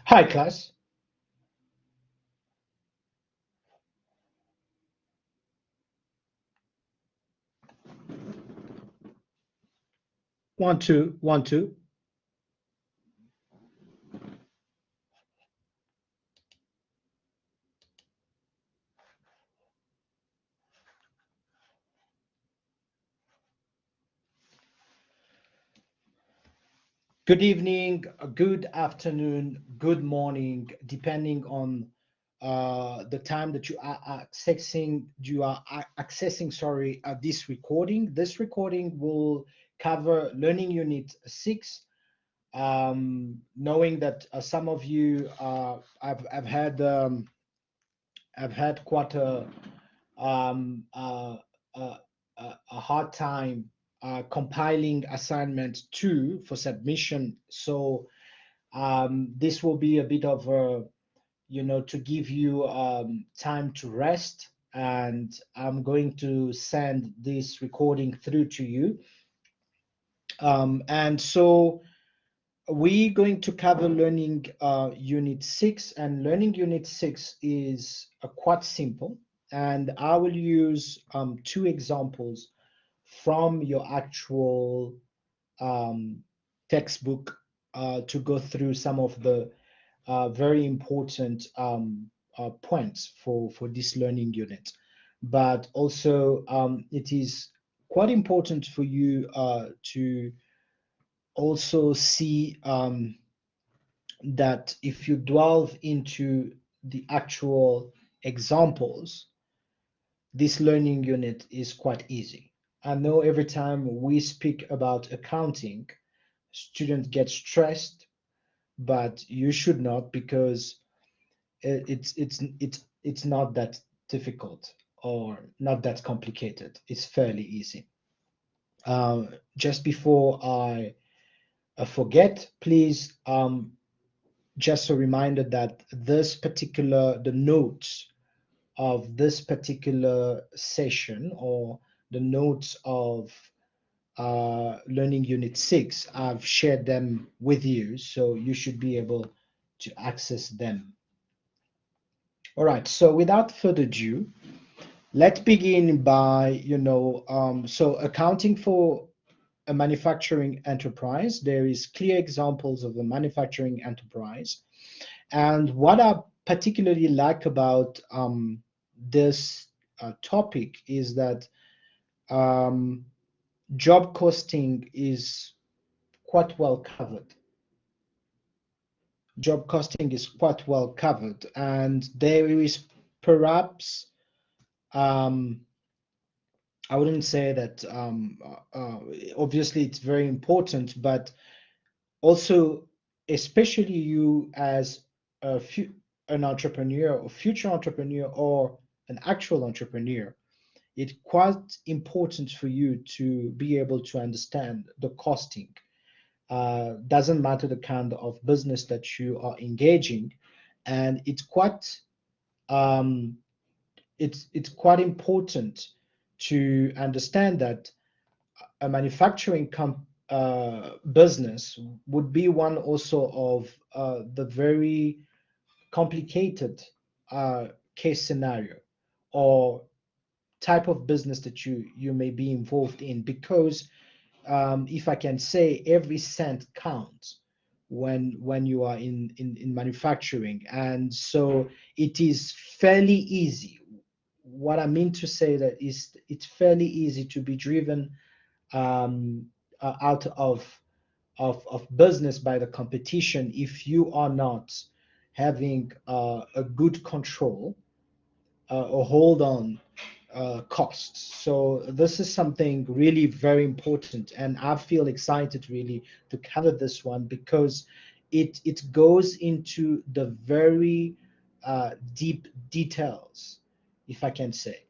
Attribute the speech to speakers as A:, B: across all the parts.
A: Hi, class. One, two, one, two. Good evening, good afternoon, good morning, depending on the time that you are accessing, sorry, this recording. This recording will cover Learning Unit 6. Knowing that some of you, I've had quite um, uh, a, a hard time compiling assignment two for submission. So this will be a bit of a, to give you time to rest. And I'm going to send this recording through to you. And so we're going to cover Learning Unit 6, and Learning Unit 6 is quite simple. And I will use two examples from your actual um, textbook to go through some of the very important points for this learning unit. But also, it is quite important for you to also see that if you delve into the actual examples, this learning unit is quite easy. I know every time we speak about accounting, students get stressed, but you should not, because it's not that difficult or not that complicated. It's fairly easy. Just before I forget, please, just a reminder that the notes of this particular session, or the notes of Learning Unit 6, I've shared them with you, so you should be able to access them. All right, so without further ado, let's begin by, so accounting for a manufacturing enterprise. There is clear examples of a manufacturing enterprise. And what I particularly like about this topic is that um, job costing is quite well covered. Job costing is quite well covered, and there is perhaps, um, I wouldn't say that, obviously it's very important, but also, especially you as an entrepreneur or future entrepreneur or an actual entrepreneur, it's quite important for you to be able to understand the costing. Doesn't matter the kind of business that you are engaging, and um, it's quite important to understand that a manufacturing business would be one also of the very complicated uh, case scenario or type of business that you may be involved in, because if I can say, every cent counts when you are in manufacturing. And so it is fairly easy. What I mean to say that is, it's fairly easy to be driven um, out of business by the competition if you are not having a good control or hold on costs. So this is something really very important, and I feel excited really to cover this one, because it goes into the very deep details, if I can say.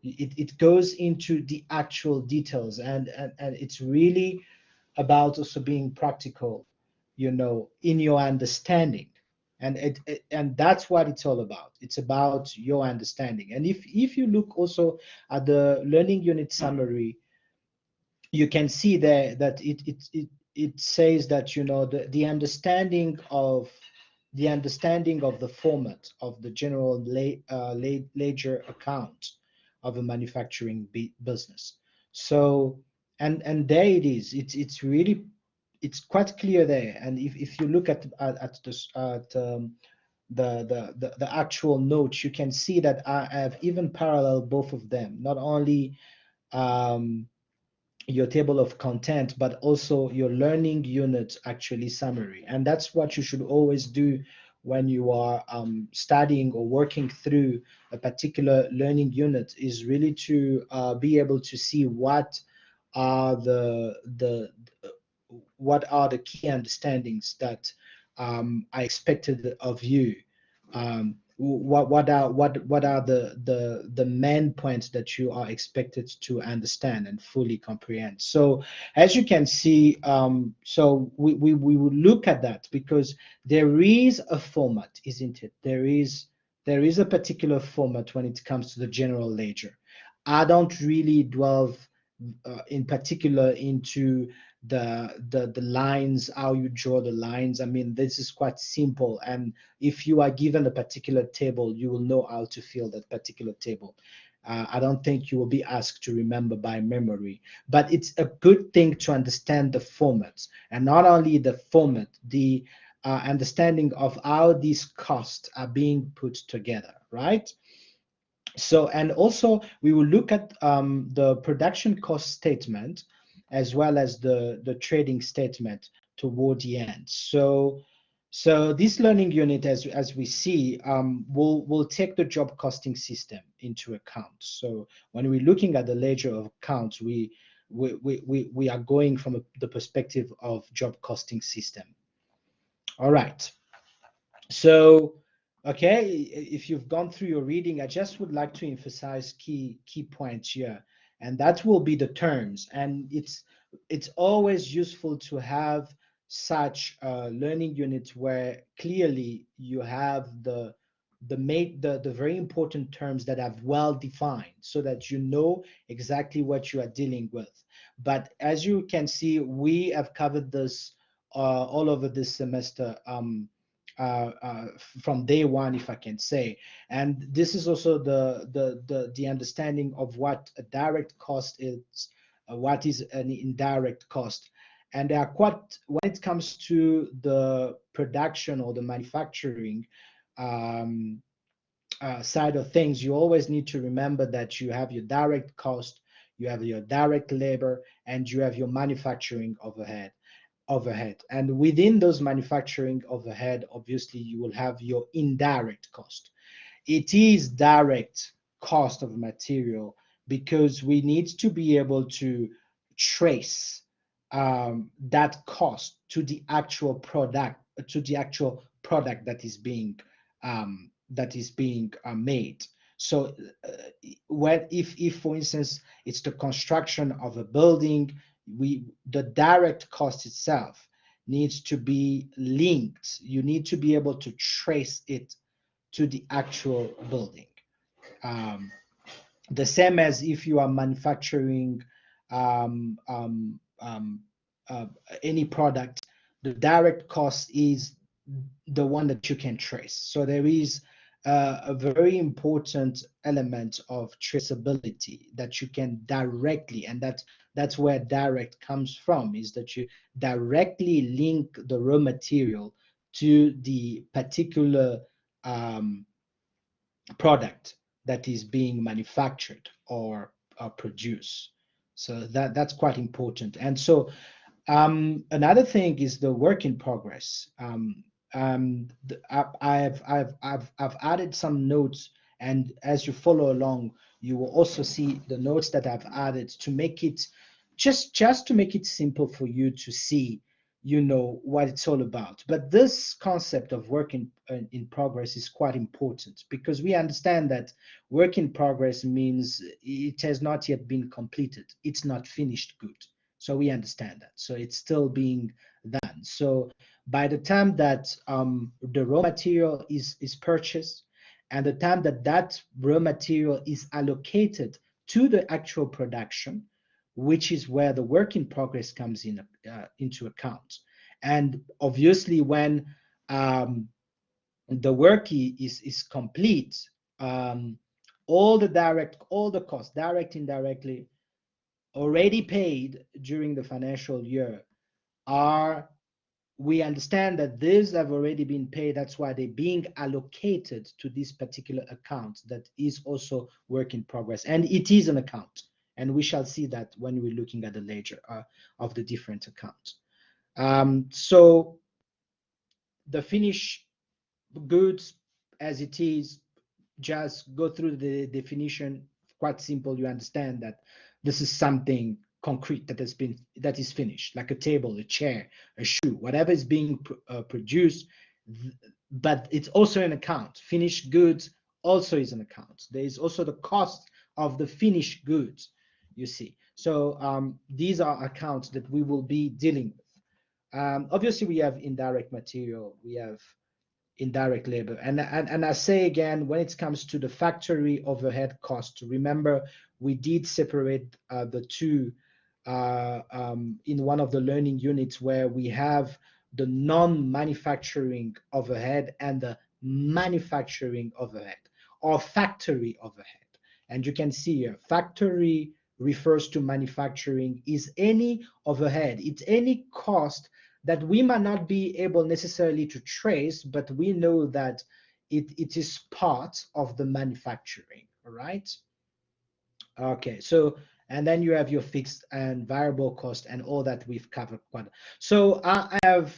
A: It goes into the actual details, and it's really about also being practical, in your understanding. And and that's what it's all about. It's about your understanding. And if you look also at the learning unit summary, you can see there that it says that, the understanding of the understanding of the format of the general ledger account of a manufacturing business. So, and there it is. It's really, it's quite clear there. And if you look at this the actual notes, you can see that I have even paralleled both of them. Not only um, your table of content, but also your learning unit actually summary. And that's what you should always do when you are studying or working through a particular learning unit, is really to be able to see are the what are the key understandings that are expected of you. What are the main points that you are expected to understand and fully comprehend? So as you can see, so we will look at that, because there is a format, isn't it? There is a particular format when it comes to the general ledger. I don't really dwell in particular into the lines, how you draw the lines. I mean, this is quite simple, and if you are given a particular table, you will know how to fill that particular table. I don't think you will be asked to remember by memory, but it's a good thing to understand the formats, and not only the format, the understanding of how these costs are being put together, right? So, and also we will look at the production cost statement, as well as the trading statement toward the end. So this learning unit, as we see, will take the job costing system into account. So when we're looking at the ledger of accounts, we are going from the perspective of job costing system. All right. So, okay, if you've gone through your reading, I just would like to emphasize key points here, and that will be the terms. And it's always useful to have such learning units where clearly you have the very important terms that have well defined, so that you know exactly what you are dealing with. But as you can see, we have covered this all over this semester. From day one, if I can say. And this is also the understanding of what a direct cost is, what is an indirect cost. And they are quite, when it comes to the production or the manufacturing um, side of things, you always need to remember that you have your direct cost, you have your direct labor, and you have your manufacturing overhead. And within those manufacturing overhead, obviously you will have your indirect cost. It is direct cost of material, because we need to be able to trace that cost to the actual product that is being made. So when if for instance it's the construction of a building, the direct cost itself needs to be linked. You need to be able to trace it to the actual building. Um, the same as if you are manufacturing um, um, um, uh, any product, the direct cost is the one that you can trace. So there is a very important element of traceability that you can directly, and that's where direct comes from, is that you directly link the raw material to the particular um, product that is being manufactured or produced. So that's quite important. And so another thing is the work in progress. I've added some notes, and as you follow along, you will also see the notes that I've added to make it just to make it simple for you to see, what it's all about. But this concept of work in progress is quite important, because we understand that work in progress means it has not yet been completed. It's not finished good. So we understand that. So it's still being done. So by the time that the raw material is purchased, and the time that that raw material is allocated to the actual production, which is where the work in progress comes into account. And obviously, when um, the work is complete, all the costs, direct, indirectly, already paid during the financial year are, we understand that these have already been paid. That's why they're being allocated to this particular account that is also work in progress. And it is an account. And we shall see that when we're looking at the ledger of the different accounts. So the finished goods, as it is, just go through the definition. Quite simple. You understand that this is something concrete that is finished, like a table, a chair, a shoe, whatever is being produced. But it's also an account. Finished goods also is an account. There is also the cost of the finished goods, you see. So these are accounts that we will be dealing with. Obviously, we have indirect material, we have indirect labor. And I say again, when it comes to the factory overhead cost, remember we did separate the two in one of the learning units, where we have the non-manufacturing overhead and the manufacturing overhead or factory overhead. And you can see here, factory refers to manufacturing, is any overhead, it's any cost that we might not be able necessarily to trace, but we know that it is part of the manufacturing, all right? Okay, so, and then you have your fixed and variable cost and all that we've covered. So I have,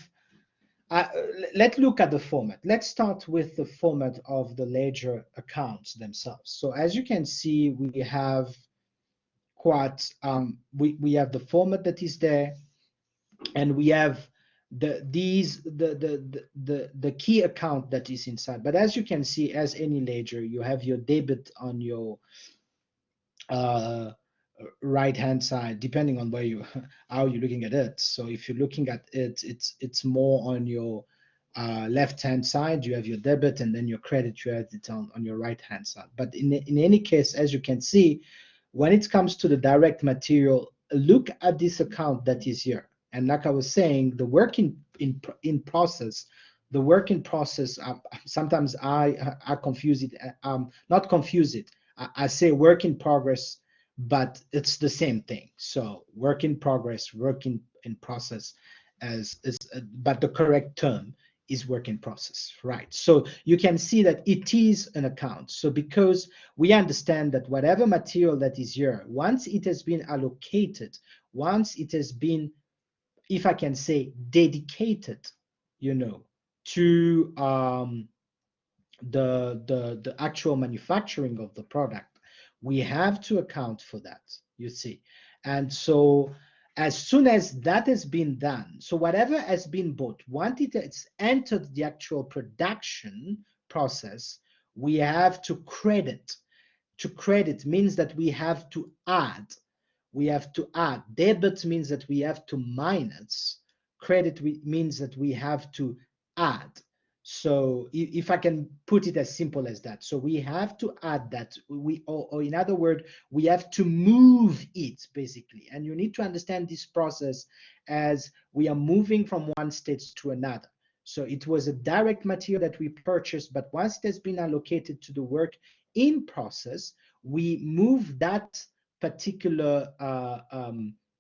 A: let's look at the format. Let's start with the format of the ledger accounts themselves. So as you can see, we have we have the format that is there, and we have the key account that is inside. But as you can see, as any ledger, you have your debit on your uh, right hand side, depending on where you how you're looking at it. So if you're looking at it, it's more on your left hand side. You have your debit, and then your credit, you have it on your right hand side. But in any case, as you can see, when it comes to the direct material, look at this account that is here. And like I was saying, the work in process, the work in process, sometimes I confuse it, not confuse it. I say work in progress, but it's the same thing. So work in progress, work in process, but the correct term is work in process, right? So you can see that it is an account. So because we understand that whatever material that is here, once it has been allocated, once it has been, if I can say, dedicated, to the actual manufacturing of the product, we have to account for that, you see. And so as soon as that has been done, so whatever has been bought, once it has entered the actual production process, we have to credit. To credit means that we have to add. We have to add. Debit means that we have to minus. Credit means that we have to add. So if I can put it as simple as that, so we have to add that, or in other words, we have to move it basically. And you need to understand this process as we are moving from one state to another. So it was a direct material that we purchased, but once it has been allocated to the work in process, we move that particular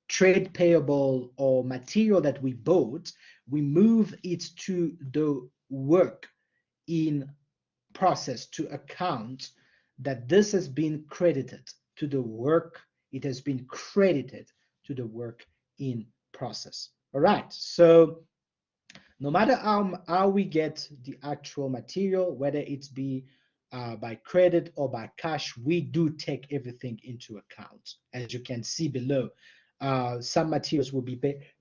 A: trade payable or material that we bought, we move it to the work in process, to account that this has been credited to the work, it has been credited to the work in process. All right, so no matter how we get the actual material, whether it's be by credit or by cash, we do take everything into account. As you can see below, some materials will be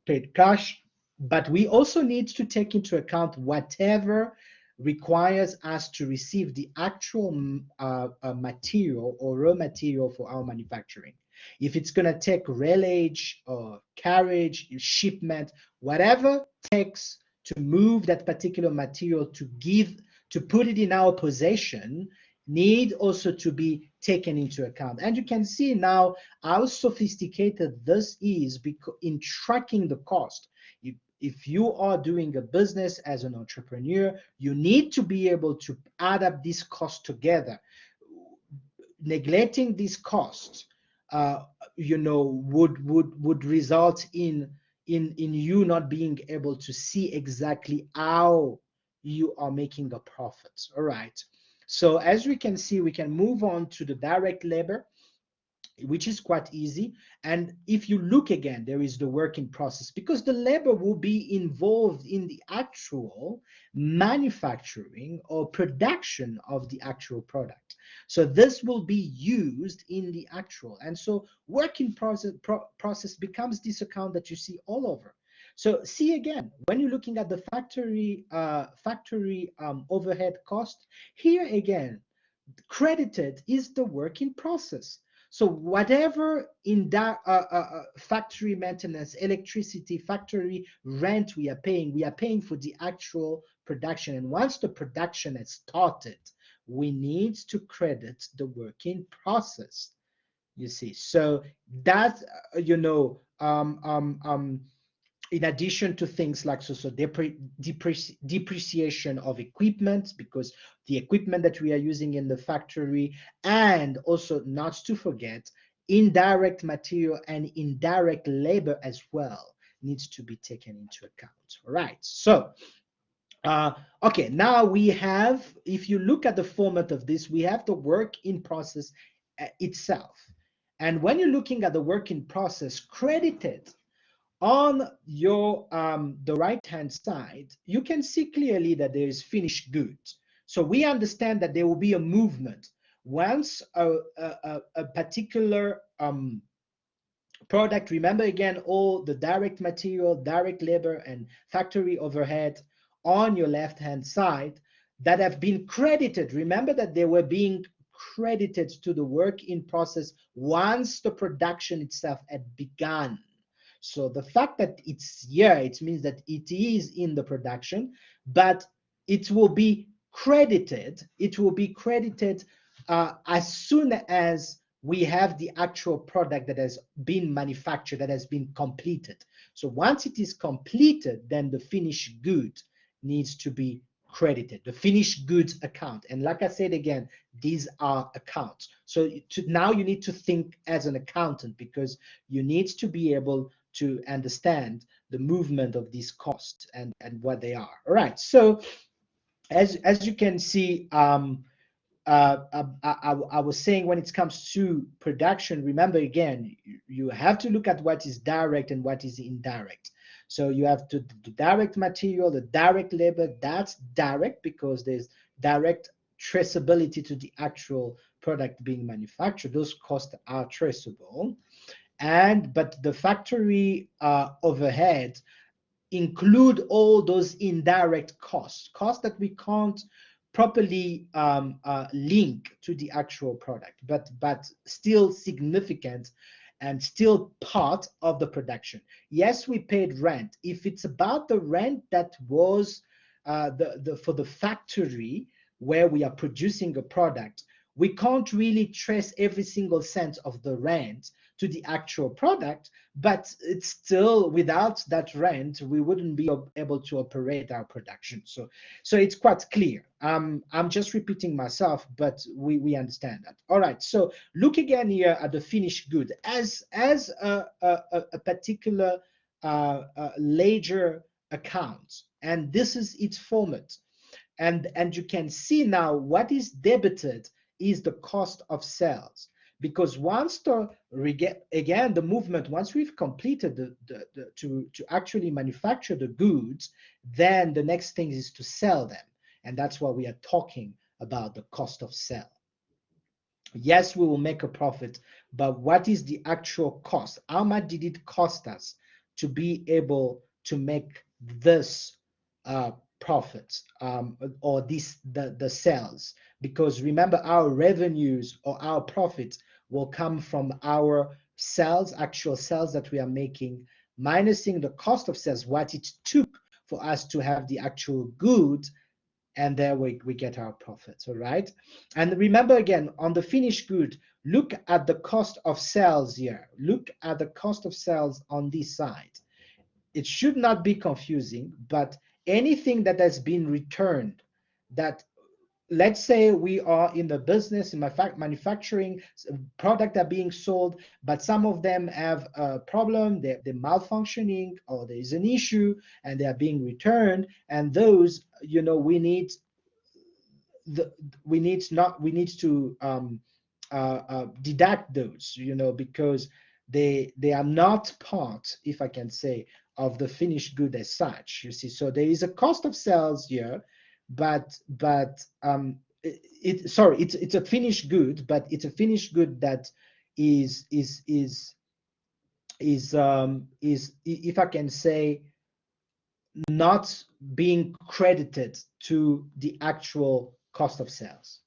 A: paid cash, but we also need to take into account whatever requires us to receive the actual material or raw material for our manufacturing. If it's going to take railage or carriage, shipment, whatever takes to move that particular material to put it in our possession, need also to be taken into account. And you can see now how sophisticated this is in tracking the cost. if you are doing a business as an entrepreneur, you need to be able to add up these costs together. Neglecting these costs, uh, would result in you not being able to see exactly how you are making a profit. All right. So as we can see, we can move on to the direct labor, which is quite easy. And if you look again, there is the working process, because the labor will be involved in the actual manufacturing or production of the actual product. So this will be used in the actual. And so working process becomes this account that you see all over. So see again, when you're looking at the factory overhead cost, here again, credited is the work in process. So whatever in that factory maintenance, electricity, factory rent we are paying for the actual production. And once the production has started, we need to credit the work in process. You see, so that in addition to things like depreciation of equipment, because the equipment that we are using in the factory, and also not to forget indirect material and indirect labor as well needs to be taken into account. All right, so okay, now we have, if you look at the format of this, we have the work in process itself. And when you're looking at the work in process credited on your the right hand side, you can see clearly that there is finished goods. So we understand that there will be a movement once a particular product, remember again all the direct material, direct labor, and factory overhead on your left hand side that have been credited. Remember that they were being credited to the work in process once the production itself had begun. So the fact that it's here, it means that it is in the production, but it will be credited. It will be credited as soon as we have the actual product that has been manufactured, that has been completed. So once it is completed, then the finished good needs to be credited, the finished goods account. And like I said again, these are accounts. So now you need to think as an accountant, because you need to be able to understand the movement of these costs and what they are. All right. So as you can see, I was saying, when it comes to production, remember again, you have to look at what is direct and what is indirect. So you have the direct material, the direct labor, that's direct because there's direct traceability to the actual product being manufactured. Those costs are traceable. But the factory overhead include all those indirect costs that we can't properly link to the actual product, but still significant and still part of the production. Yes, we paid rent. If it's about the rent that was for the factory where we are producing a product, we can't really trace every single cent of the rent to the actual product, but it's still, without that rent, we wouldn't be able to operate our production. So it's quite clear. I'm just repeating myself, but we understand that. All right, so look again here at the finished good as a particular ledger account, and this is its format. And you can see now what is debited is the cost of sales, because once the movement, once we've completed to actually manufacture the goods, then the next thing is to sell them, and that's why we are talking about the cost of sale. Yes, we will make a profit, but what is the actual cost? How much did it cost us to be able to make this profits or the sales? Because remember, our revenues or our profits will come from our sales, actual sales that we are making, minusing the cost of sales, what it took for us to have the actual goods, and there we get our profits. All right, and remember again, on the finished good, look at the cost of sales here, look at the cost of sales on this side. it should not be confusing, but anything that has been returned, that, let's say we are in the business in manufacturing, product are being sold, but some of them have a problem, they're malfunctioning, or there is an issue and they are being returned, and those, we need to deduct those, because they are not part, if I can say, of the finished good as such. You see, so there is a cost of sales here, but it's a finished good, but it's a finished good that is if I can say, not being credited to the actual cost of sales.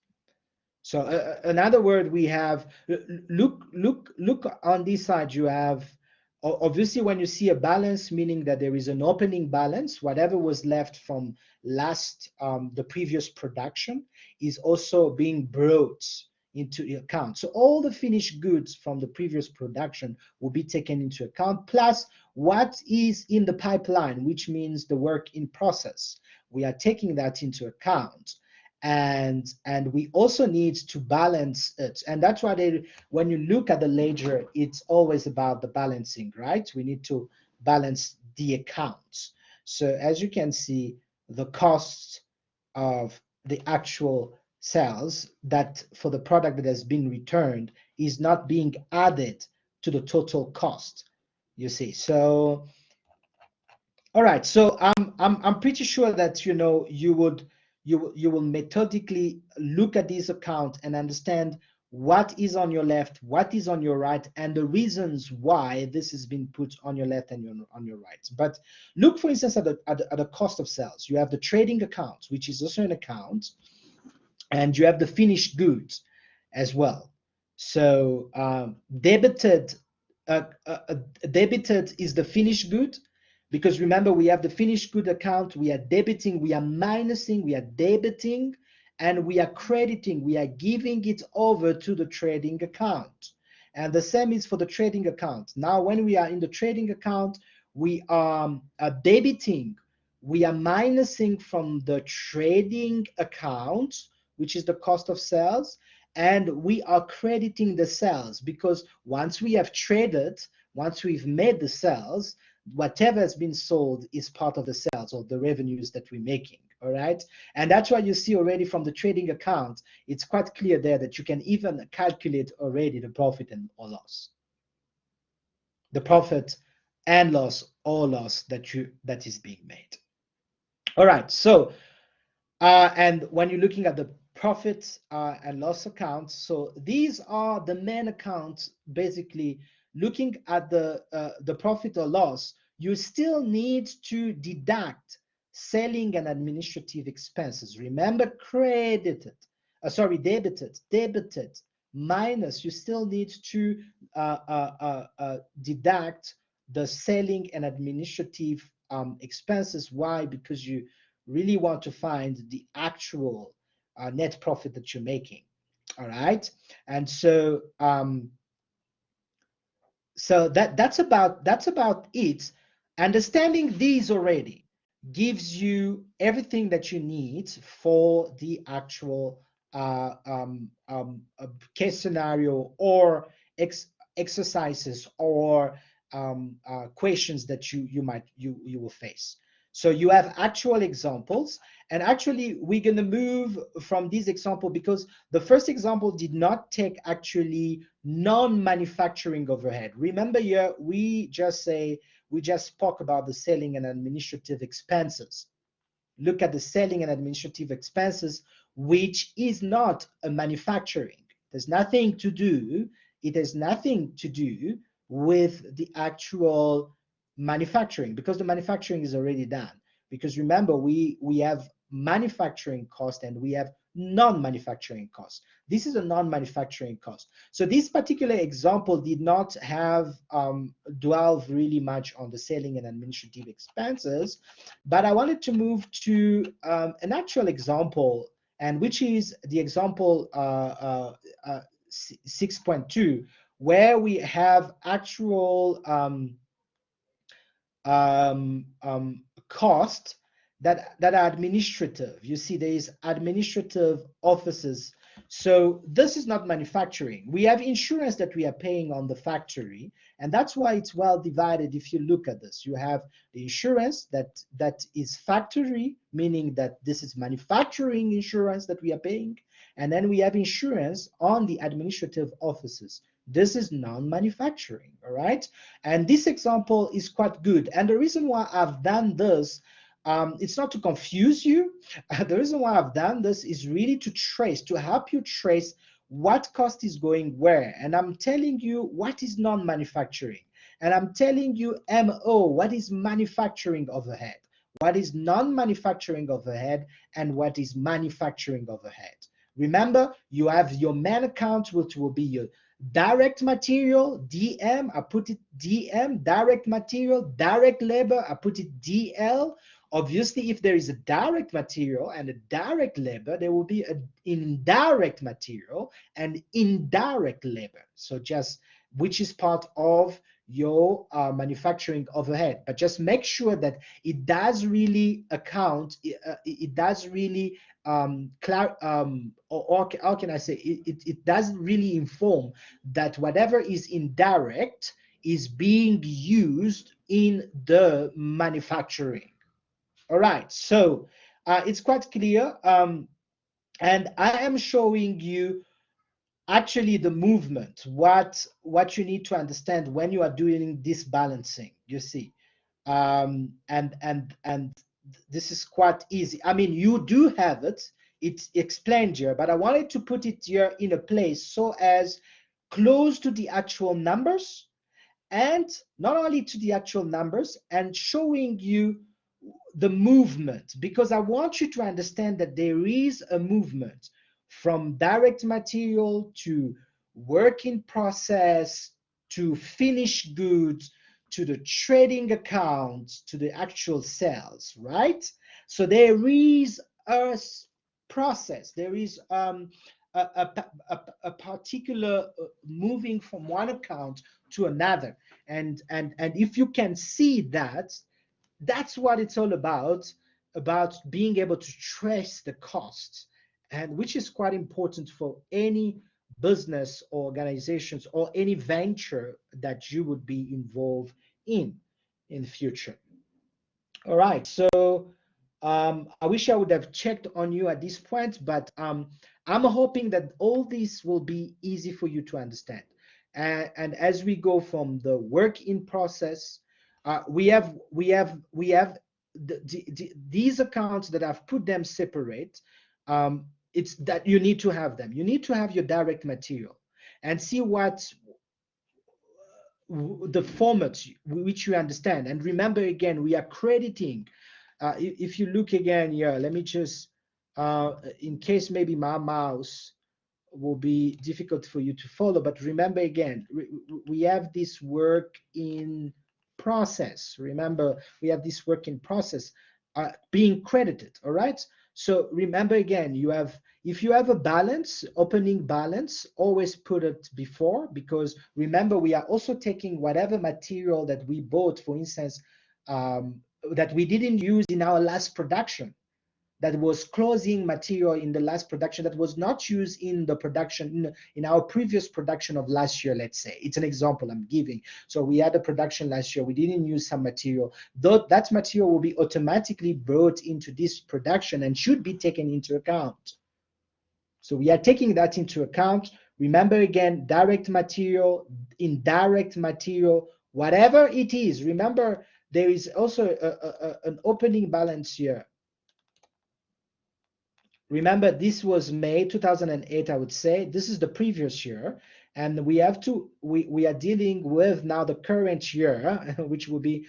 A: So another word, we have, look on this side, you have, obviously when you see a balance, meaning that there is an opening balance, whatever was left from the previous production is also being brought into account. So all the finished goods from the previous production will be taken into account, plus what is in the pipeline, which means the work in process. We are taking that into account. And we also need to balance it, and that's why when you look at the ledger, it's always about the balancing, right? We need to balance the accounts. So as you can see, the cost of the actual sales, that for the product that has been returned, is not being added to the total cost, you see. So all right, so I'm pretty sure that you will methodically look at this account and understand what is on your left, what is on your right, and the reasons why this has been put on your left and on your right. But look, for instance, at the cost of sales. You have the trading account, which is also an account, and you have the finished goods as well. So debited is the finished good, because remember, we have the finished good account, we are debiting, we are minusing, we are debiting, and we are crediting, we are giving it over to the trading account. And the same is for the trading account. Now, when we are in the trading account, we are debiting, we are minusing from the trading account, which is the cost of sales, and we are crediting the sales, because once we have traded, once we've made the sales, whatever has been sold is part of the sales, or the revenues that we're making. All right, and that's why you see already from the trading account, it's quite clear there that you can even calculate already the profit and or loss, the profit and loss or loss that is being made. All right, so and when you're looking at the profit and loss accounts, so these are the main accounts. Basically, looking at the profit or loss, you still need to deduct selling and administrative expenses. Remember, debited minus, you still need to deduct the selling and administrative expenses. Why? Because you really want to find the actual net profit that you're making. All right, and so so that's about it. Understanding these already gives you everything that you need for the actual case scenario or exercises or questions that you will face. So you have actual examples, and actually we're going to move from this example, because the first example did not take actually non-manufacturing overhead. Remember here, we just spoke about the selling and administrative expenses. Look at the selling and administrative expenses, which is not a manufacturing. There's nothing to do, it has nothing to do with the actual manufacturing, because the manufacturing is already done. Because remember, we have manufacturing cost and we have non-manufacturing cost. This is a non-manufacturing cost. So this particular example did not have delve really much on the selling and administrative expenses, but I wanted to move to an actual example, and which is the example 6.2, where we have actual cost that are administrative. You see, there is administrative offices. So this is not manufacturing. We have insurance that we are paying on the factory, and that's why it's well divided. If you look at this, you have the insurance that is factory, meaning that this is manufacturing insurance that we are paying, and then we have insurance on the administrative offices. This is non-manufacturing, all right? And this example is quite good. And the reason why I've done this, it's not to confuse you. The reason why I've done this is really to trace, to help you trace what cost is going where. And I'm telling you what is non-manufacturing. And I'm telling you MO, what is manufacturing overhead, what is non-manufacturing overhead, and what is manufacturing overhead. Remember, you have your main account, which will be your direct material, DM, I put it DM, direct material, direct labor, I put it DL. Obviously, if there is a direct material and a direct labor, there will be an indirect material and indirect labor. So just, which is part of your manufacturing overhead. But just make sure that it does really account, it does really or how can I say, it doesn't really inform that whatever is indirect is being used in the manufacturing. All right, so it's quite clear, and I am showing you actually the movement, what you need to understand when you are doing this balancing, you see. And this is quite easy. I mean, you do have it, it's explained here, but I wanted to put it here in a place so as close to the actual numbers, and not only to the actual numbers, and showing you the movement, because I want you to understand that there is a movement from direct material to work in process to finished goods to the trading accounts to the actual sales, right? So there is a process, there is a particular moving from one account to another, and if you can see that, that's what it's all about being able to trace the costs, and which is quite important for any business or organizations or any venture that you would be involved in the future. All right, so I wish I would have checked on you at this point, but I'm hoping that all this will be easy for you to understand. And as we go from the work in process, we have these accounts that I've put them separate. It's that you need to have them. You need to have your direct material and see what the format which you understand. And remember, again, we are crediting. If you look again here, let me just, in case maybe my mouse will be difficult for you to follow, but remember again, we have this work in process. Remember, we have this work in process being credited, all right? So remember again, you have, if you have a balance, opening balance, always put it before, because remember, we are also taking whatever material that we bought, for instance, that we didn't use in our last production, that was closing material in the last production that was not used in the production in our previous production of last year. Let's say it's an example I'm giving. So we had a production last year, we didn't use some material, though that material will be automatically brought into this production and should be taken into account. So we are taking that into account. Remember again, direct material, indirect material, whatever it is. Remember, there is also an opening balance here. Remember, this was May 2008, I would say. This is the previous year. And we have to, we are dealing with now the current year, which will be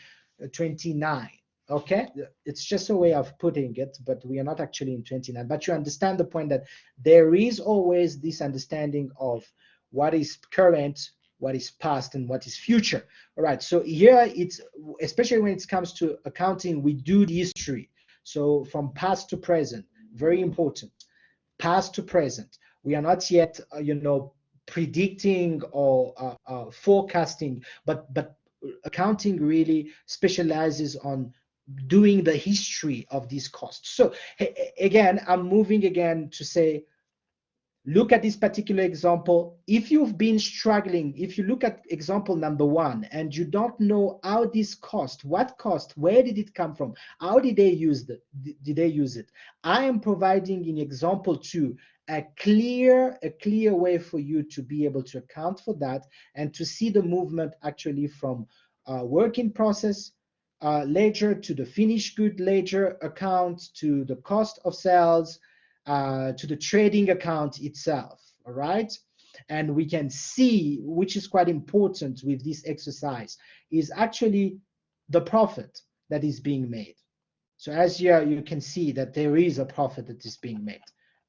A: 29. Okay, it's just a way of putting it, but we are not actually in 29. But you understand the point that there is always this understanding of what is current, what is past, and what is future. All right, so here it's, especially when it comes to accounting, we do the history. So from past to present, very important, past to present. We are not yet, predicting or forecasting, but accounting really specializes on doing the history of these costs. So again, I'm moving again to say, look at this particular example. If you've been struggling, if you look at example number 1 and you don't know how this cost, what cost, where did it come from, how did they use it? I am providing in example 2 a clear way for you to be able to account for that and to see the movement actually from work in process ledger to the finished good ledger account to the cost of sales to the trading account itself. All right. And we can see, which is quite important with this exercise, is actually the profit that is being made. So as here you can see that there is a profit that is being made.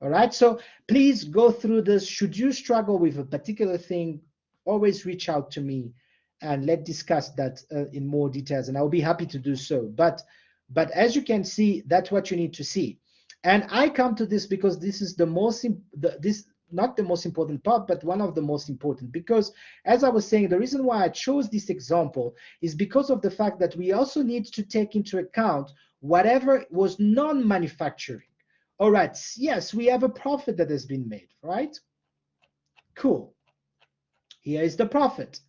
A: All right. So please go through this. Should you struggle with a particular thing, always reach out to me and let's discuss that in more details. And I'll be happy to do so. But as you can see, that's what you need to see. And I come to this because this is the most, not the most important part, but one of the most important, because as I was saying, the reason why I chose this example is because of the fact that we also need to take into account whatever was non-manufacturing. All right, yes, we have a profit that has been made, right? Cool. Here is the profit,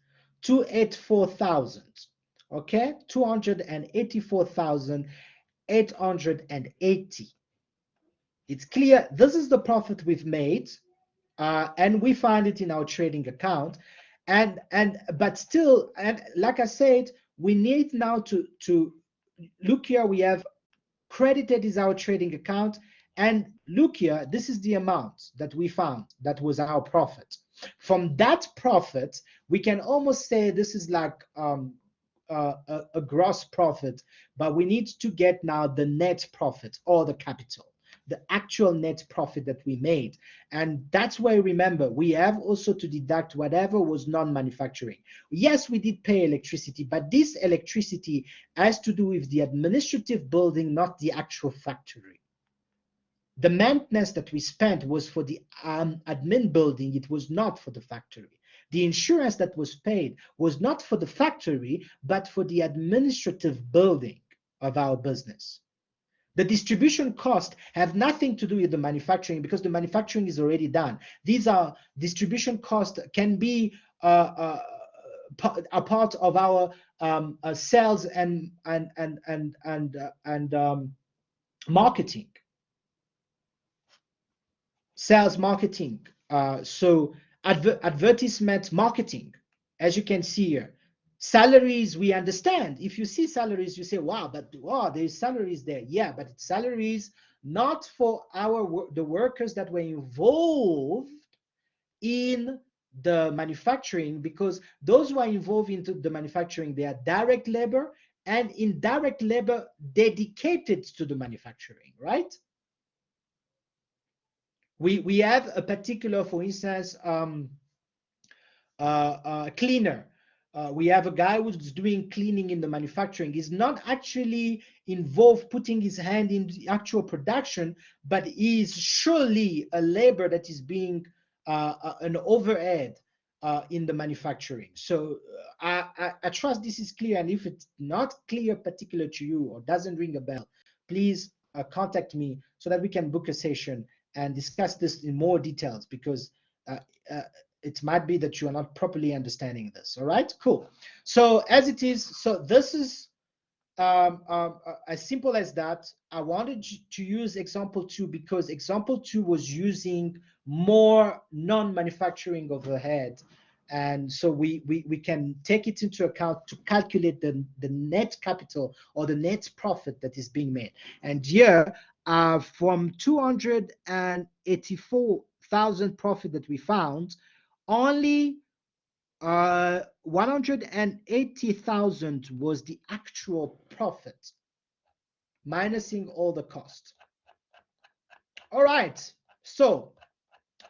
A: 284,000, okay? 284,880. It's clear this is the profit we've made, and we find it in our trading account. But still, and like I said, we need now to look here. We have credited is our trading account, and look here, this is the amount that we found that was our profit. From that profit, we can almost say this is like a gross profit, but we need to get now the net profit or the capital, the actual net profit that we made. And that's why, remember, we have also to deduct whatever was non-manufacturing. Yes, we did pay electricity, but this electricity has to do with the administrative building, not the actual factory. The maintenance that we spent was for the admin building. It was not for the factory. The insurance that was paid was not for the factory, but for the administrative building of our business. The distribution costs have nothing to do with the manufacturing because the manufacturing is already done. These are distribution costs, can be a part of our sales and marketing. Sales marketing. So advertisement marketing, as you can see here. Salaries, we understand. If you see salaries, you say, wow, but wow, there's salaries there. Yeah, but it's salaries not for the workers that were involved in the manufacturing, because those who are involved into the manufacturing, they are direct labor and indirect labor dedicated to the manufacturing, right? We have a particular, for instance, cleaner. We have a guy who's doing cleaning in the manufacturing. He's not actually involved putting his hand in the actual production, but is surely a labor that is being an overhead in the manufacturing. So I trust this is clear. And if it's not clear particular to you or doesn't ring a bell, please contact me so that we can book a session and discuss this in more details, because it might be that you are not properly understanding this. All right, cool. So as it is, so this is as simple as that. I wanted to use example 2 because example 2 was using more non-manufacturing overhead. And so we can take it into account to calculate the net capital or the net profit that is being made. And here, from 284,000 profit that we found, only 180,000 was the actual profit, minusing all the cost. All right, so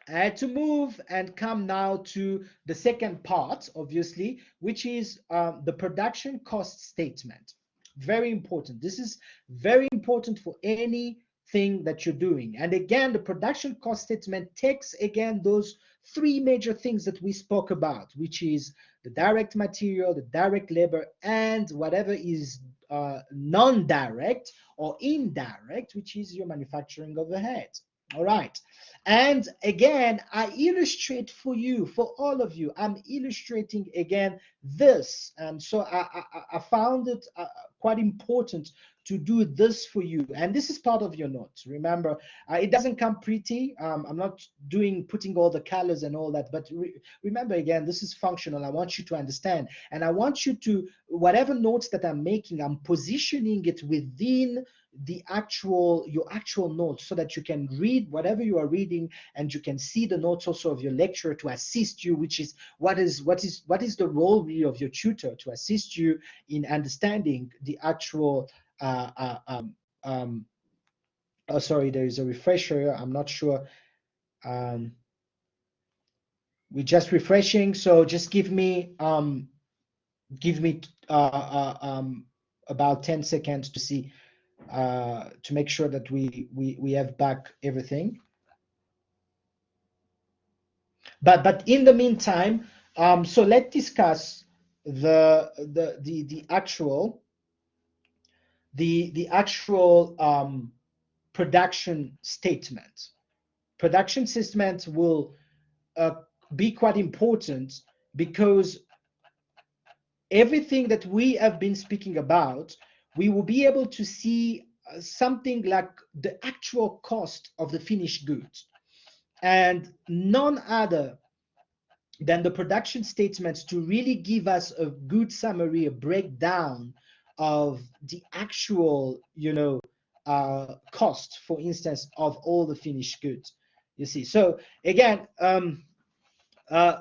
A: I had to move and come now to the second part, obviously, which is the production cost statement. Very important. This is very important for any thing that you're doing. And again, the production cost statement takes again those three major things that we spoke about, which is the direct material, the direct labor, and whatever is non-direct or indirect, which is your manufacturing overhead. All right. And again, I illustrate for you, for all of you, I'm illustrating again this. And so I found it quite important to do this for you. And this is part of your notes. Remember, it doesn't come pretty. I'm not putting all the colors and all that, but remember again, this is functional. I want you to understand. And I want you to, whatever notes that I'm making, I'm positioning it within your actual notes so that you can read whatever you are reading, and you can see the notes also of your lecturer to assist you, which is what is the role really of your tutor, to assist you in understanding the actual oh, sorry, there is a refresher. I'm not sure. We're just refreshing, so just give me about 10 seconds to see to make sure that we have back everything. But in the meantime, so let's discuss the actual production statement. Production statement will be quite important because everything that we have been speaking about, we will be able to see something like the actual cost of the finished goods, and none other than the production statements to really give us a good summary, a breakdown of the actual, cost, for instance, of all the finished goods. You see, so again,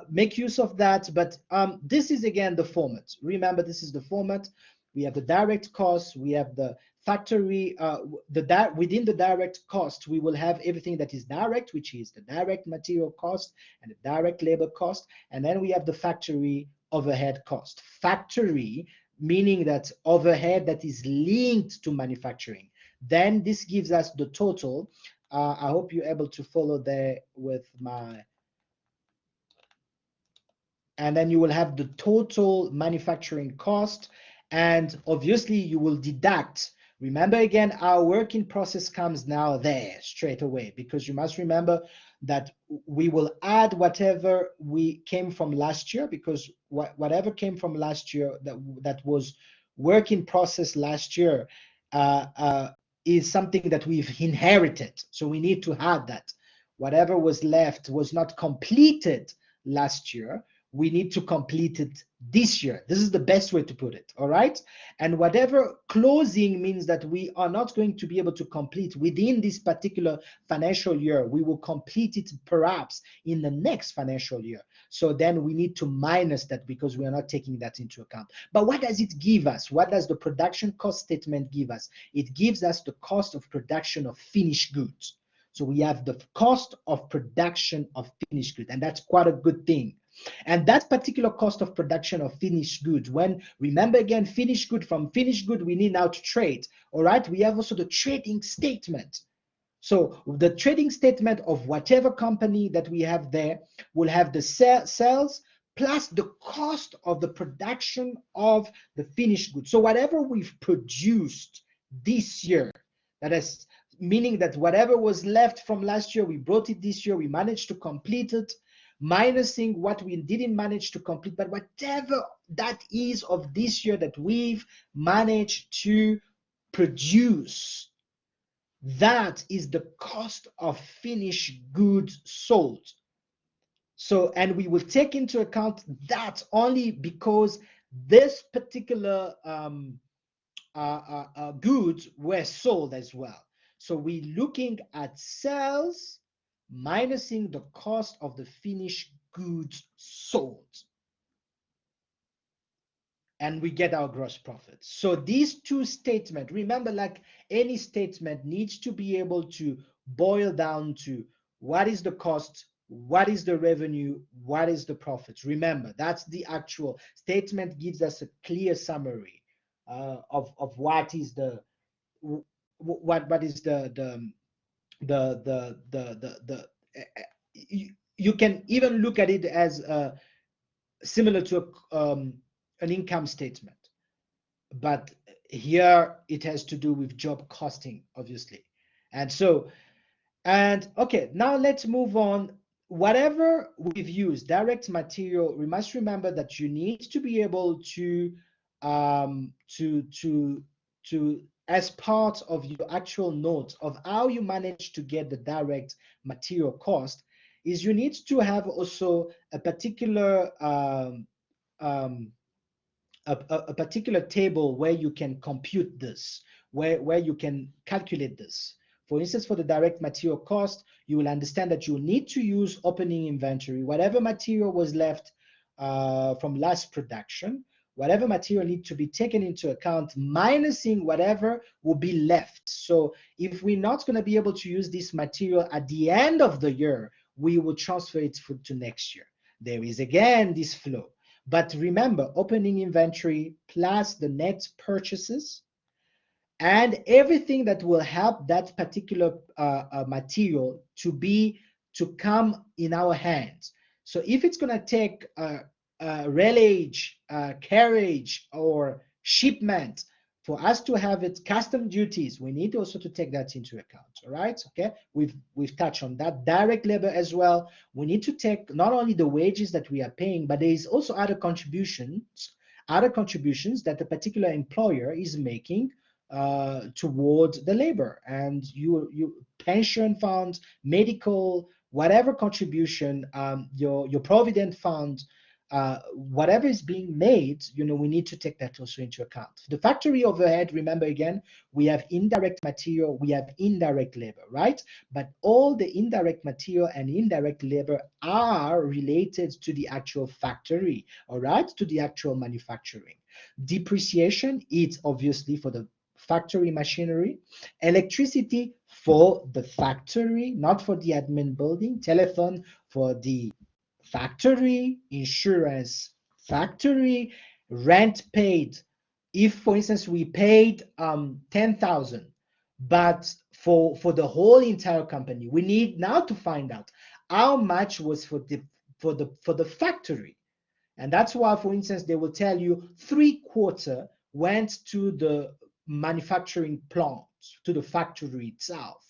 A: make use of that. But this is again the format. Remember, this is the format. We have the direct costs, we have the factory, within the direct cost, we will have everything that is direct, which is the direct material cost and the direct labor cost. And then we have the factory overhead cost. Factory, meaning that overhead that is linked to manufacturing. Then this gives us the total. I hope you're able to follow there with my, and then you will have the total manufacturing cost, and obviously you will deduct. Remember again, our working process comes now there straight away, because you must remember that we will add whatever we came from last year, because whatever came from last year that was work in process last year is something that we've inherited. So we need to add that. Whatever was left was not completed last year, we need to complete it this year. This is the best way to put it, all right? And whatever closing means that we are not going to be able to complete within this particular financial year, we will complete it perhaps in the next financial year. So then we need to minus that because we are not taking that into account. But what does it give us? What does the production cost statement give us? It gives us the cost of production of finished goods. So we have the cost of production of finished goods, and that's quite a good thing. And that particular cost of production of finished goods, when, remember again, finished good, from finished good, we need now to trade. All right, we have also the trading statement. So the trading statement of whatever company that we have there will have the sales plus the cost of the production of the finished goods. So whatever we've produced this year, that is meaning that whatever was left from last year, we brought it this year, we managed to complete it, minusing what we didn't manage to complete. But whatever that is of this year that we've managed to produce, that is the cost of finished goods sold. So, and we will take into account that only because this particular goods were sold as well. So we're looking at sales minusing the cost of the finished goods sold, and we get our gross profit. So these two statements, remember, like any statement, needs to be able to boil down to what is the cost, what is the revenue, what is the profit. Remember, that's the actual statement, gives us a clear summary of what is the you can even look at it as similar to an income statement, but here it has to do with job costing, obviously. And so, and okay, now let's move on. Whatever we've used, direct material, we must remember that you need to be able to um, to to as part of your actual notes of how you manage to get the direct material cost, is you need to have also a particular um, a particular table where you can compute this, where you can calculate this. For instance, for the direct material cost, you will understand that you need to use opening inventory, whatever material was left from last production, whatever material need to be taken into account, minusing whatever will be left. So if we're not going to be able to use this material at the end of the year, we will transfer it to next year. There is again this flow. But remember, opening inventory plus the net purchases and everything that will help that particular material to come in our hands. So if it's going to take railage, carriage, or shipment for us to have it custom duties, we need also to take that into account. All right, okay, we've touched on that. Direct labor as well, we need to take not only the wages that we are paying, but there is also other contributions that the particular employer is making towards the labor, and you pension funds, medical, whatever contribution, your provident fund, whatever is being made, we need to take that also into account. The factory overhead, remember again, we have indirect material, we have indirect labor, right? But all the indirect material and indirect labor are related to the actual factory, all right, to the actual manufacturing. Depreciation is obviously for the factory machinery, electricity for the factory, not for the admin building, telephone for the factory, insurance factory, rent paid. If, for instance, we paid 10,000, but for the whole entire company, we need now to find out how much was for the factory. And that's why, for instance, they will tell you 3/4 went to the manufacturing plant, to the factory itself.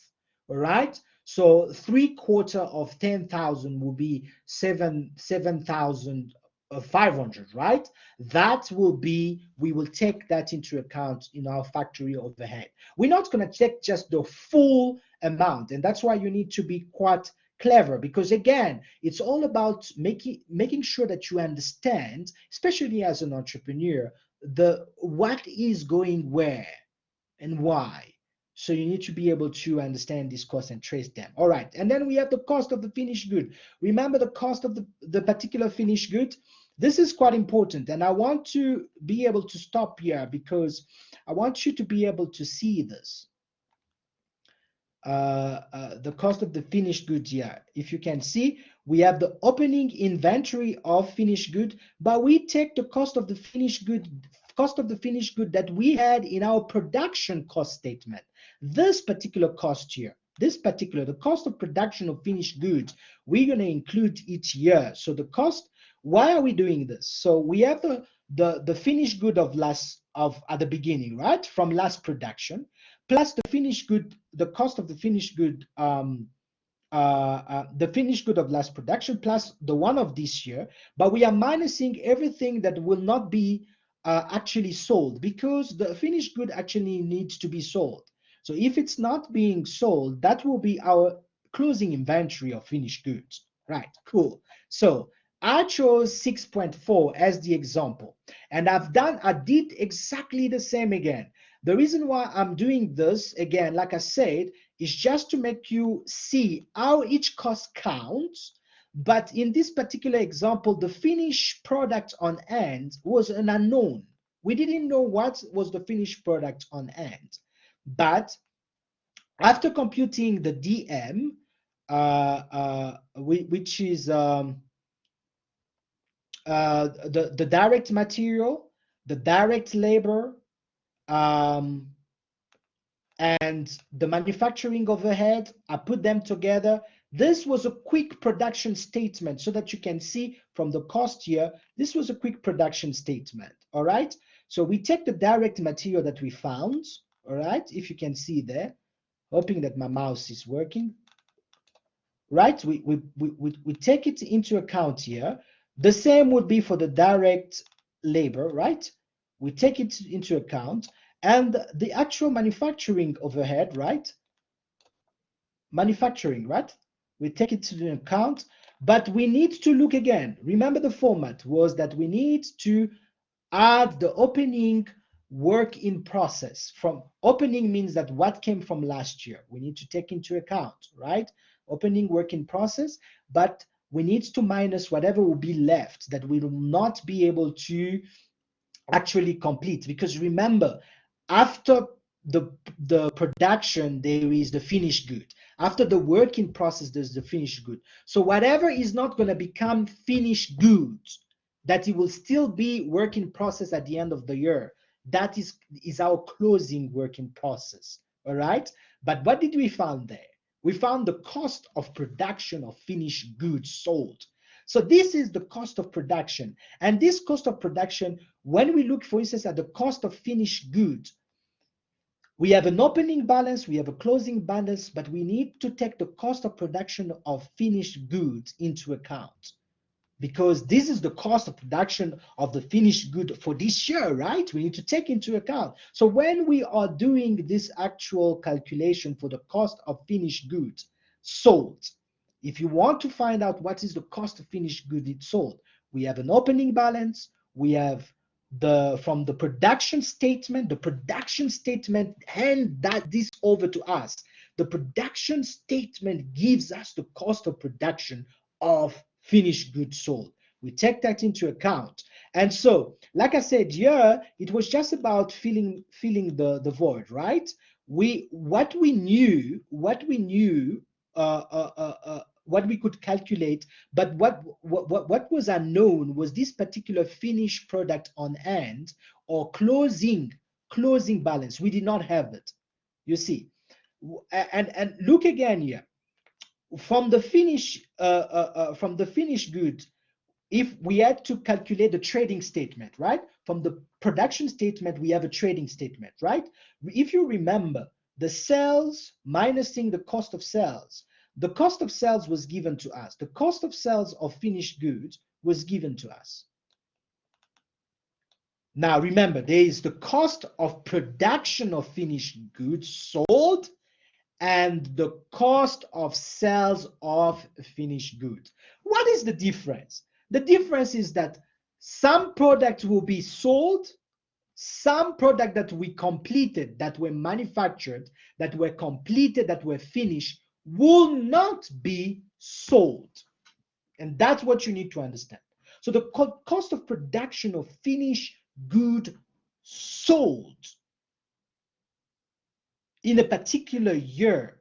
A: All right. So 3/4 of 10,000 will be 7,500, right? That will be, we will take that into account in our factory overhead. We're not going to check just the full amount. And that's why you need to be quite clever, because again, it's all about making sure that you understand, especially as an entrepreneur, the what is going where and why. So you need to be able to understand these costs and trace them. All right, and then we have the cost of the finished good. Remember the cost of the particular finished good. This is quite important, and I want to be able to stop here because I want you to be able to see this. The cost of the finished goods here. If you can see, we have the opening inventory of finished good, but we take the cost of the finished good that we had in our production cost statement. This particular cost here, the cost of production of finished goods, we're going to include each year. So the cost, why are we doing this? So we have the finished good of at the beginning, right? From last production, plus the finished good, the cost of the finished good, the finished good of last production, plus the one of this year. But we are minusing everything that will not be actually sold, because the finished good actually needs to be sold. So if it's not being sold, that will be our closing inventory of finished goods. Right, cool. So I chose 6.4 as the example, and I did exactly the same again. The reason why I'm doing this, again, like I said, is just to make you see how each cost counts. But in this particular example, the finished product on hand was an unknown. We didn't know what was the finished product on hand. But after computing the DM, which is the direct material, the direct labor, um, and the manufacturing overhead. I put them together. This was a quick production statement so that you can see from the cost here, this was a quick production statement, all right? So we take the direct material that we found, all right? If you can see there, hoping that my mouse is working, right? We take it into account here. The same would be for the direct labor, right? We take it into account, and the actual manufacturing overhead, right? Manufacturing, right? We take it into account, but we need to look again. Remember, the format was that we need to add the opening work in process. From opening means that what came from last year, we need to take into account, right? Opening work in process, but we need to minus whatever will be left that we will not be able to actually complete. Because remember, after the production, there is the finished good. After the work in process, there's the finished good. So whatever is not going to become finished goods, that it will still be work in process at the end of the year, that is our closing work in process. All right. But what did we find there? We found the cost of production of finished goods sold. So this is the cost of production. And this cost of production, when we look, for instance, at the cost of finished goods, we have an opening balance, we have a closing balance, but we need to take the cost of production of finished goods into account, because this is the cost of production of the finished good for this year, right? We need to take into account. So when we are doing this actual calculation for the cost of finished goods sold, if you want to find out what is the cost of finished goods it's sold, we have an opening balance, we have from the production statement. The production statement hand this over to us. The production statement gives us the cost of production of finished goods sold. We take that into account. And so, like I said, here it was just about filling the void, right? What we knew, what we could calculate, but what was unknown was this particular finished product on hand or closing balance. We did not have it. You see, and look again here from the finished good. If we had to calculate the trading statement, right? From the production statement, we have a trading statement, right? If you remember, the sales minusing the cost of sales, the cost of sales was given to us. The cost of sales of finished goods was given to us. Now remember, there is the cost of production of finished goods sold and the cost of sales of finished goods. What is the difference? The difference is that some products will be sold, some products that we completed, that were manufactured, that were completed, that were finished, will not be sold. And that's what you need to understand. So the cost of production of finished good sold in a particular year,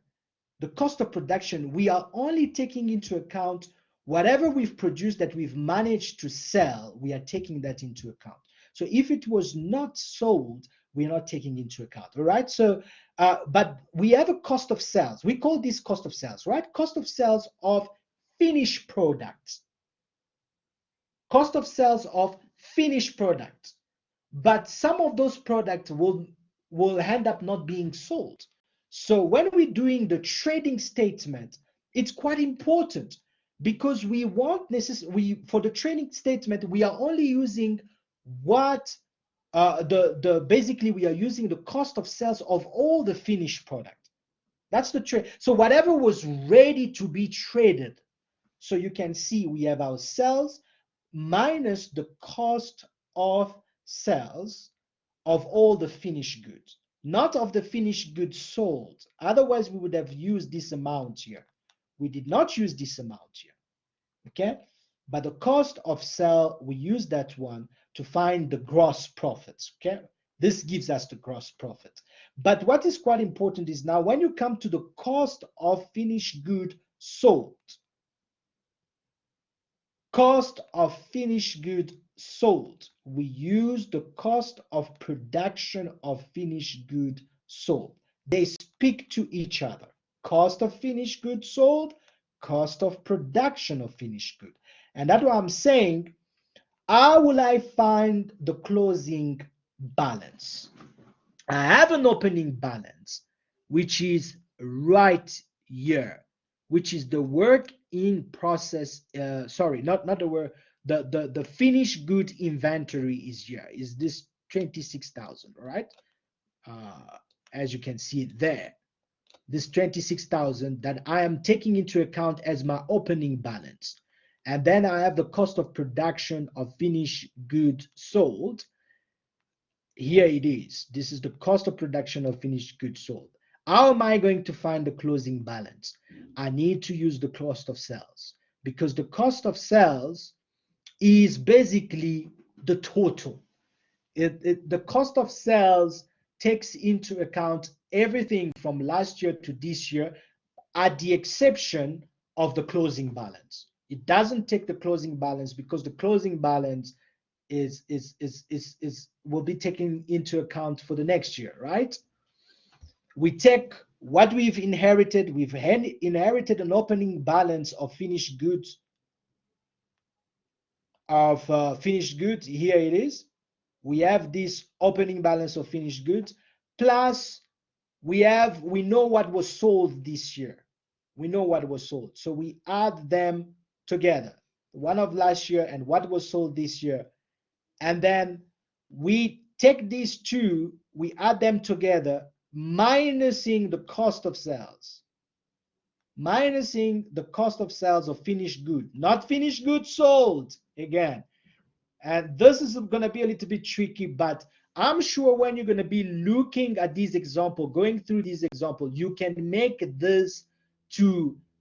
A: the cost of production, we are only taking into account whatever we've produced that we've managed to sell, we are taking that into account. So if it was not sold, we're not taking into account, all right? So, but we have a cost of sales. We call this cost of sales, right? Cost of sales of finished products. Cost of sales of finished products. But some of those products will end up not being sold. So when we're doing the trading statement, it's quite important because we want for the trading statement, we are only using what basically we are using the cost of sales of all the finished product. That's the trade. So whatever was ready to be traded. So you can see we have our sales minus the cost of sales of all the finished goods, not of the finished goods sold. Otherwise, we would have used this amount here. We did not use this amount here, okay? But the cost of sale, we use that one to find the gross profits, okay? This gives us the gross profit. But what is quite important is now when you come to the cost of finished good sold, cost of finished good sold, we use the cost of production of finished good sold. they speak to each other. Cost of finished goods sold, cost of production of finished good. And that's what I'm saying. How will I find the closing balance? I have an opening balance, which is right here, which is the work in process. Sorry, not the work. The finished good inventory is here. Is this 26,000? All right. As you can see there, this 26,000 that I am taking into account as my opening balance. And then I have the cost of production of finished goods sold. Here it is. This is the cost of production of finished goods sold. How am I going to find the closing balance? I need to use the cost of sales, because the cost of sales is basically the total. The cost of sales takes into account everything from last year to this year, at the exception of the closing balance. It doesn't take the closing balance, because the closing balance will be taken into account for the next year, right? We take what we've inherited. We've inherited an opening balance of finished goods Here it is. We have this opening balance of finished goods, plus we know what was sold this year. We know what was sold, so we add them together, one of last year and what was sold this year. And then we take these two, we add them together, minusing the cost of sales. Minusing the cost of sales of finished good, not finished goods sold again. And this is going to be a little bit tricky, but I'm sure when you're going to be looking at this example, going through this example, you can make this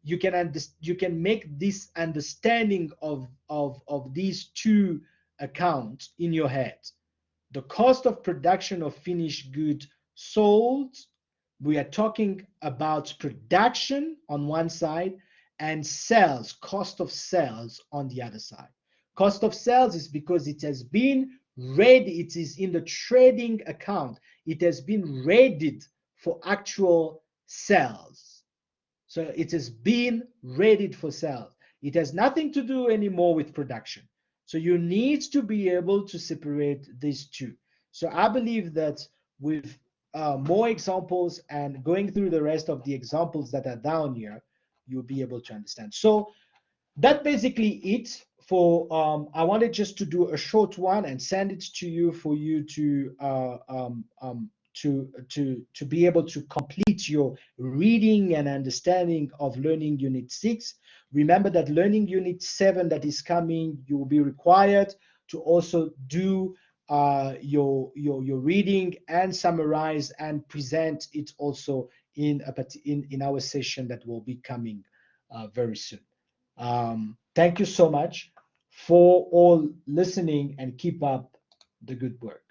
A: you can make this understanding of these two accounts in your head. The cost of production of finished good sold, we are talking about production on one side, and sales, cost of sales on the other side. Cost of sales is because it has been ready, it is in the trading account, it has been readied for actual sales. So it has been readied for sales. It has nothing to do anymore with production. So you need to be able to separate these two. So I believe that with more examples and going through the rest of the examples that are down here, you'll be able to understand. So that's basically it for I wanted just to do a short one and send it to you for you to be able to complete your reading and understanding of Learning Unit 6. Remember that Learning Unit 7 that is coming, you will be required to also do your reading and summarize and present it also in our session that will be coming very soon. Thank you so much for all listening, and keep up the good work.